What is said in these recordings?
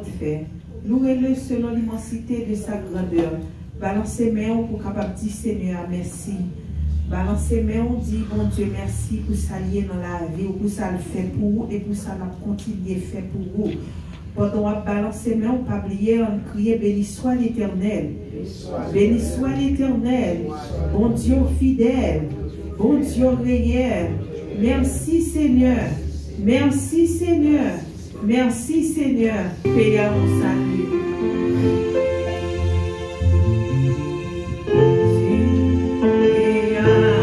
l'autre fait. Louez-le selon l'immensité de sa grandeur. Balancez main pour capable dire Seigneur, merci. Balancez main, on dit, bon Dieu, merci pour ça lier dans la vie, pour ça le fait pour vous et pour ça l'a continué fait pour vous. Pendant on balancer main, on pas oublier, on crier, béni soit l'Éternel. Béni soit l'Éternel. Bon Dieu fidèle. Bon Dieu réel. Merci Seigneur. Merci Seigneur. Merci Seigneur. Paix à mon salut. Tu payas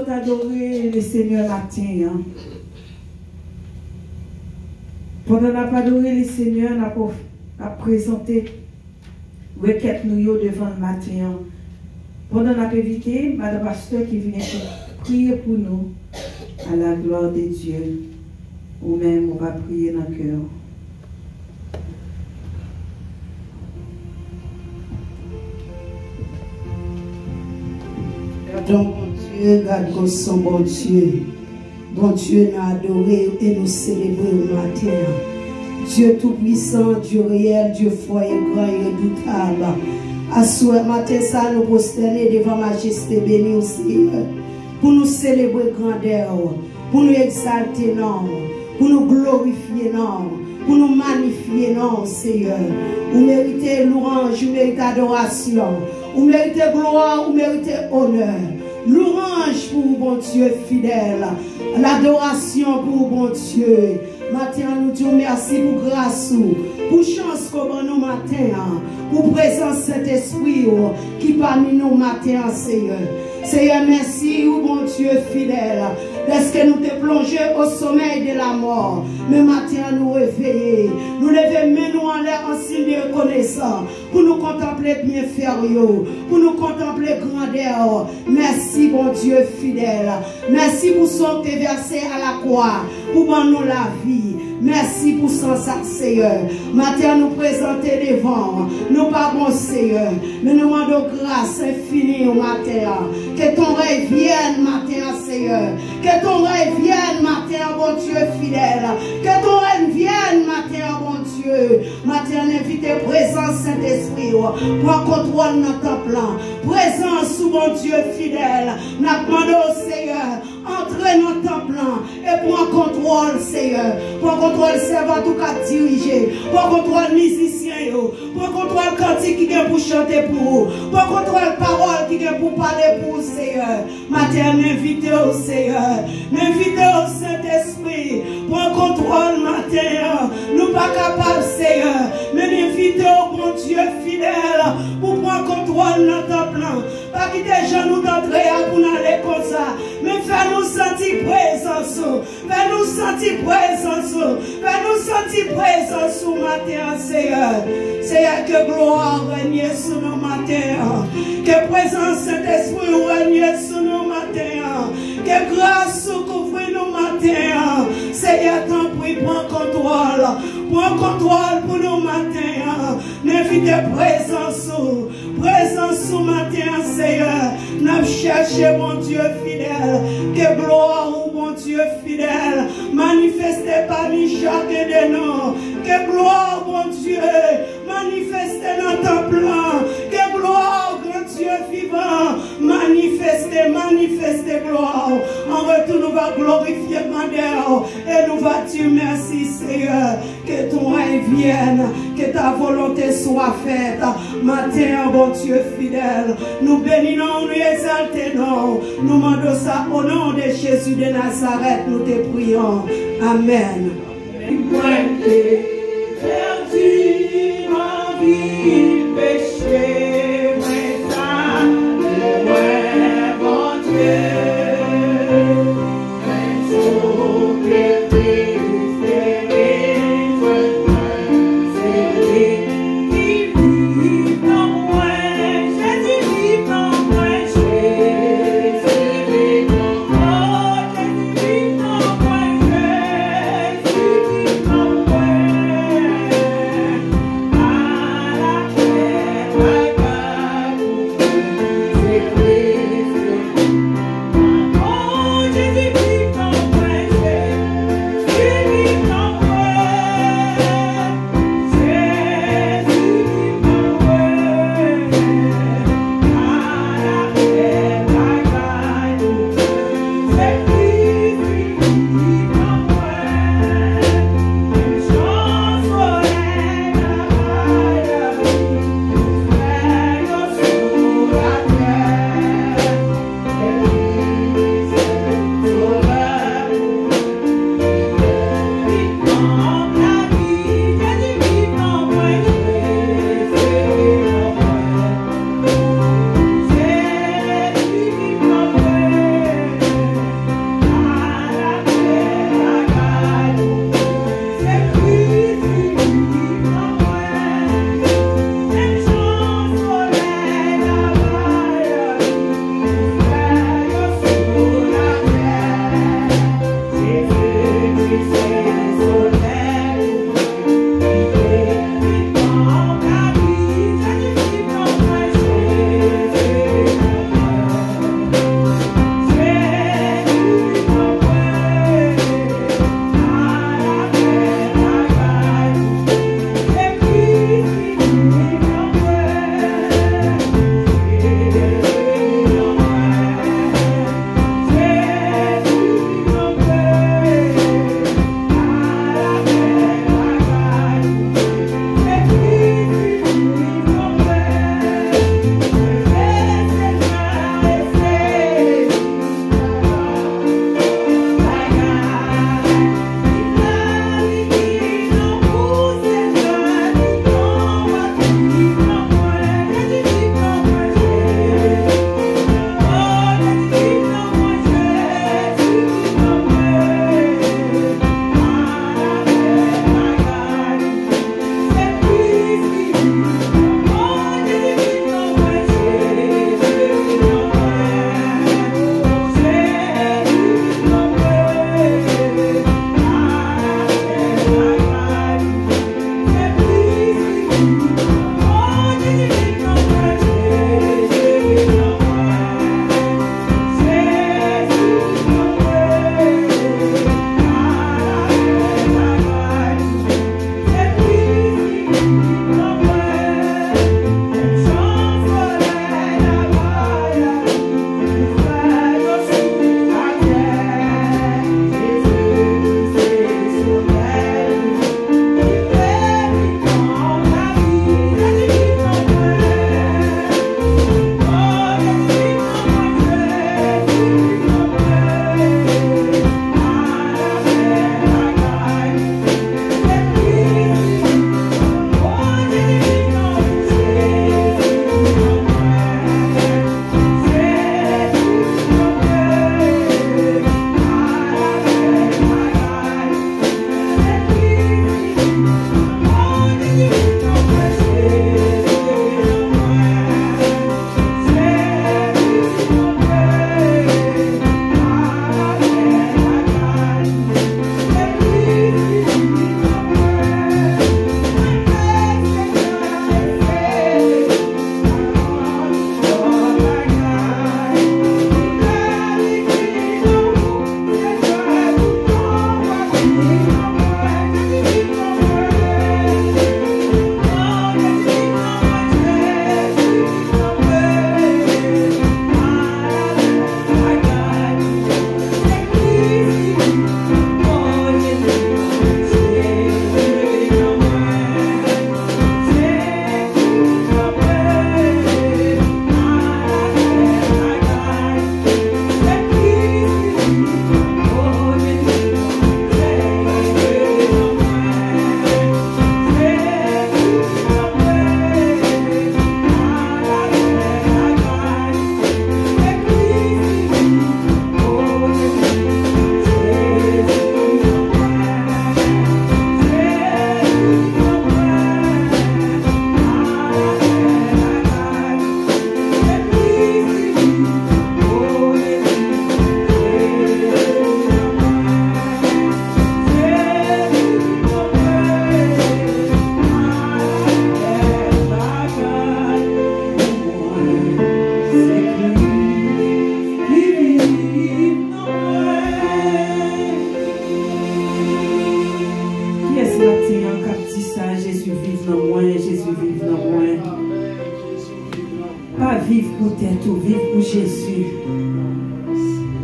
adorer le Seigneur matin. Pendant qu'on a adoré le Seigneur, on a présenté requête nous devant le matin. Pendant qu'on a invité Madame Pasteur qui vient prier pour nous à la gloire de Dieu. Ou même on va prier dans le cœur. Donc, bon Dieu, garde son bon Dieu. Bon Dieu, nous adoré et nous célébrer au matin. Dieu tout-puissant, Dieu réel, Dieu fort et grand et redoutable. À ce matin, ça nous prosterner devant majesté bénie au Seigneur. Pour nous célébrer grandeur, pour nous exalter, non, pour nous glorifier, non, pour nous magnifier, non, Seigneur. Vous méritez louange, vous méritez adoration, vous méritez gloire, vous méritez honneur. Louange pour bon Dieu fidèle, l'adoration pour bon Dieu. Matin, nous disons merci pour grâce, pour chance comme nous matin, pour présence Saint-Esprit qui parmi nous matin, Seigneur. Seigneur, merci, bon Dieu fidèle. Est-ce que nous te plongé au sommeil de la mort? Mais matin, nous réveiller. Nous lever, mais nous en l'air en signe de reconnaissance. Pour nous contempler bien férieux. Pour nous contempler grandeur. Merci, bon Dieu fidèle. Merci pour son que versé à la croix. Pour nous la vie. Merci pour son sac, Seigneur. Matin, nous présenter devant. Nous pas bon, Seigneur. Mais nous demandons grâce infinie au matin. Que ton règne vienne, matin, Seigneur. Que ton règne vienne, matin, bon Dieu fidèle. Que ton règne vienne, matin, bon Dieu. Matin, invite présence Saint-Esprit. Prends contrôle dans ton plan. Présence sous bon Dieu fidèle. Nous demandons, Seigneur, entrez dans ton plan. Et prends contrôle, Seigneur. Prends contrôle, servant tout cas diriger. Prends contrôle, musicien. Prends contrôle, cantique qui vient pour chanter pour vous. Prends contrôle, parole qui vient pour parler pour vous, Seigneur. Matin, m'invitez au Seigneur. M'invitez au Saint-Esprit. Prends contrôle, matin. Nous pas capables, Seigneur. Mais m'invitez au bon Dieu fidèle. Pour prendre contrôle dans ton plan. Pas quitter les gens nous d'entrer pour aller comme ça. Mais fais-nous sentir présence. Fais-nous sentir présence. Fais-nous sentir présence au matin, Seigneur. Seigneur, que gloire règne sur nos matins. Que présence Saint-Esprit règne sur nos matins. Que grâce couvre nos matins. Seigneur, t'en prie, prends contrôle. Prends contrôle pour nos matins. N'invite présence. Présence au matin, Seigneur. Nous cherchons, mon Dieu fidèle. Que gloire, mon Dieu fidèle. Manifestez parmi chacun de nous. Que gloire, mon Dieu. Manifestez dans ton plan. Que gloire, grand Dieu vivant. Manifestez, manifestez gloire. En retour, nous va glorifier Mandel. Et nous va dire merci, Seigneur. Que ton règne vienne. Que ta volonté soit faite. Matin, bon Dieu fidèle. Nous bénissons, nous exaltons. Nous demandons ça au nom de Jésus de Nazareth. Nous te prions. Amen. Perdu ma vie, péché, mais ça, ouais, mon Dieu. Yeah.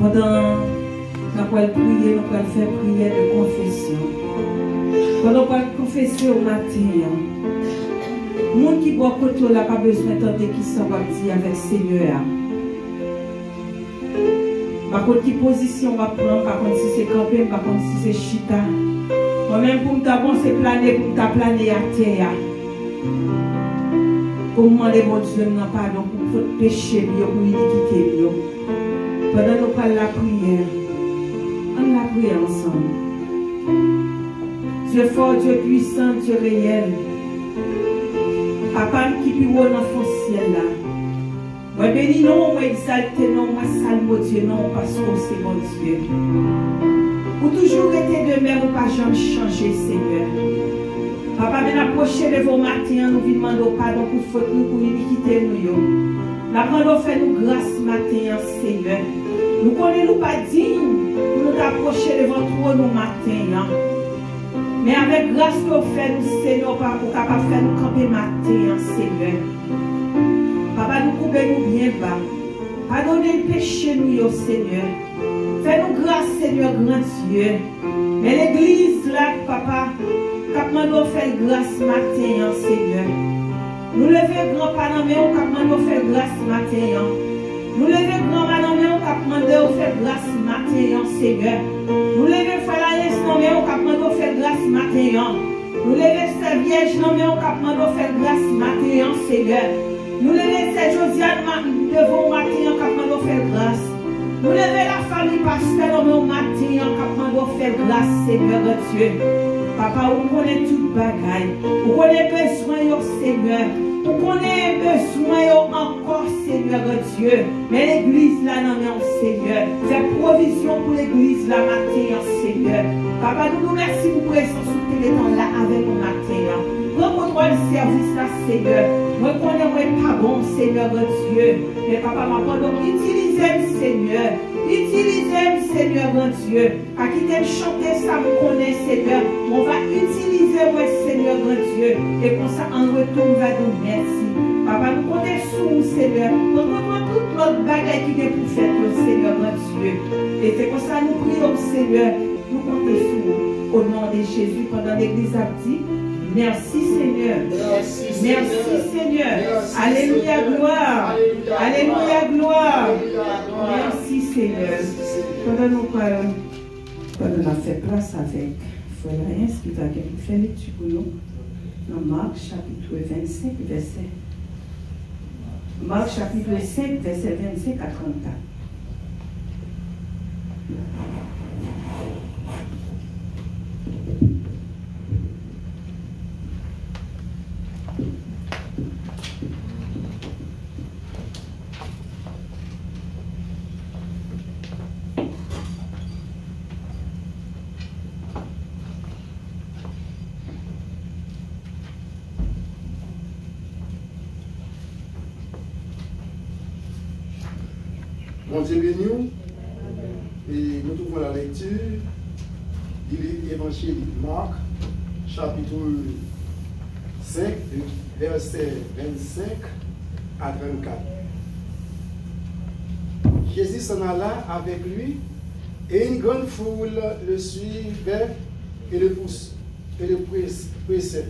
Pendant nous allons prier, nous allons faire prière de confession. Pendant nous allons confesser au matin, le monde qui boit côté n'a pas besoin d'entendre qui s'en va dire avec le Seigneur. Par contre, quelle position on va prendre, par contre, si c'est campé, par contre, si c'est chita. Moi-même, pour me bon, c'est planer, pour me planer à terre. Pour me demander, mon Dieu, non, pardon, pour le péché, pour l'iniquité. Pendant nous parlons la prière, on la prie ensemble. Dieu fort, Dieu puissant, Dieu réel. Papa qui puis haut dans le ciel là. Moi bénis non, moi exalté non, moi salve Dieu non, parce que c'est mon Dieu. Pour toujours été de même, pas jamais changer, Seigneur. Papa, nous approcher de vos matins, nous vous demandons pardon pour faute nous, pour l'iniquité nous. Nous demandons faire nous grâce matin, Seigneur. Nous ne connaissons pas dignes pour nous approcher devant toi nos matins. Mais avec grâce que vous faites, nous, Seigneur, pour capable faire nous camper matin, Seigneur. Papa, nous coupez-nous bien bas. Pardonnez le péché, nous, Seigneur. Fais-nous grâce, Seigneur, grand Dieu. Mais l'église, là, Papa, nous faire grâce matin, Seigneur. Nous levons grand-parents, mais nous faire grâce matin. Nous levons grand-parents, mais nous faire grâce matin, Seigneur. Nous levons frère la mais nous faire grâce matin. Nous levons sa vierge, mais nous faire grâce matin, Seigneur. Nous levons ces Josiane devant matin, nous faire grâce. Nous levons la famille pasteur, mais matin, nous faire grâce, Seigneur Dieu. Papa, vous connaissez toute bagaille. Vous connaissez besoin, Seigneur. Vous connaissez besoin encore, Seigneur Dieu. Mais l'église là, non, Seigneur. Fais provision pour l'église là, matin, Seigneur. Papa, nous nous remercions pour présence sur le temps là avec nous matin. Prends contrôle le service là, Seigneur. Moi, connais pas bon, Seigneur Dieu. Mais papa, donc utilisez-le, Seigneur. Utilisez-le, Seigneur Dieu. À qui t'aime chanter ça, vous connaissez, Seigneur. On va utiliser, moi, Seigneur Dieu. Et pour ça, en retour, on va nous merci. Papa, nous comptons sur vous, Seigneur. Nous comptons toute notre bagaille qui est pour faire, Seigneur Dieu. Et c'est pour ça, nous prions, Seigneur. Nous comptons sur vous. Au nom de Jésus, pendant l'église a dit. Merci Seigneur. Merci Seigneur. Alléluia, gloire. Alléluia, gloire. Merci Seigneur. Pendant nous parlons, pendant nous fait place avec Frère Rien, qui va faire l'étude pour nous, dans Marc chapitre 25, verset. Marc chapitre 5, verset 25 à 34. Mon Dieu béni, et nous trouvons la lecture du Évangile de Marc, chapitre 5, verset 25 à 34. Jésus s'en alla avec lui, et une grande foule le suivait et le pressait.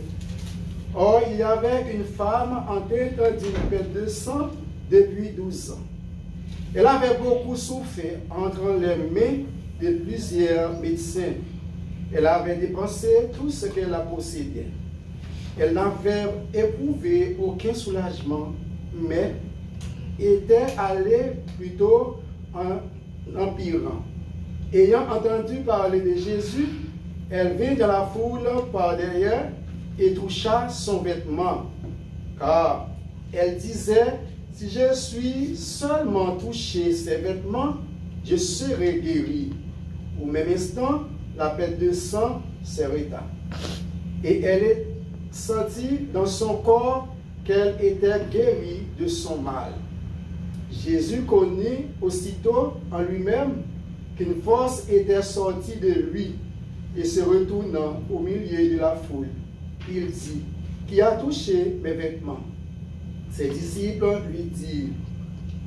Or, il y avait une femme en tête d'une perte de sang depuis 12 ans. Elle avait beaucoup souffert entre les mains de plusieurs médecins. Elle avait dépensé tout ce qu'elle a possédé. Elle n'avait éprouvé aucun soulagement, mais était allée plutôt en empirant. Ayant entendu parler de Jésus, elle vint dans la foule par derrière et toucha son vêtement, car elle disait: si je suis seulement touché ses vêtements, je serai guéri. Au même instant, la perte de sang s'arrêta. Et elle sentit dans son corps qu'elle était guérie de son mal. Jésus connut aussitôt en lui-même qu'une force était sortie de lui, et se retournant au milieu de la foule, il dit: qui a touché mes vêtements? Ses disciples lui dirent: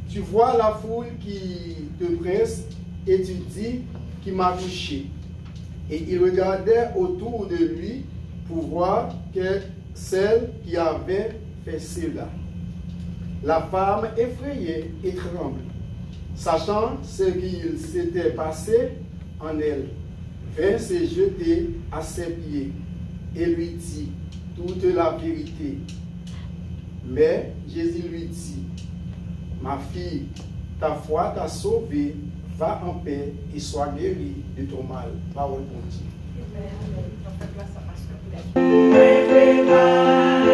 tu vois la foule qui te presse et tu dis qui m'a touché. Et il regardait autour de lui pour voir que celle qui avait fait cela. La femme, effrayée et tremble, sachant ce qu'il s'était passé en elle, vint se jeter à ses pieds et lui dit toute la vérité. Mais Jésus lui dit, ma fille, ta foi t'a sauvée, va en paix et sois guérie de ton mal. Parole pour Dieu. Amen.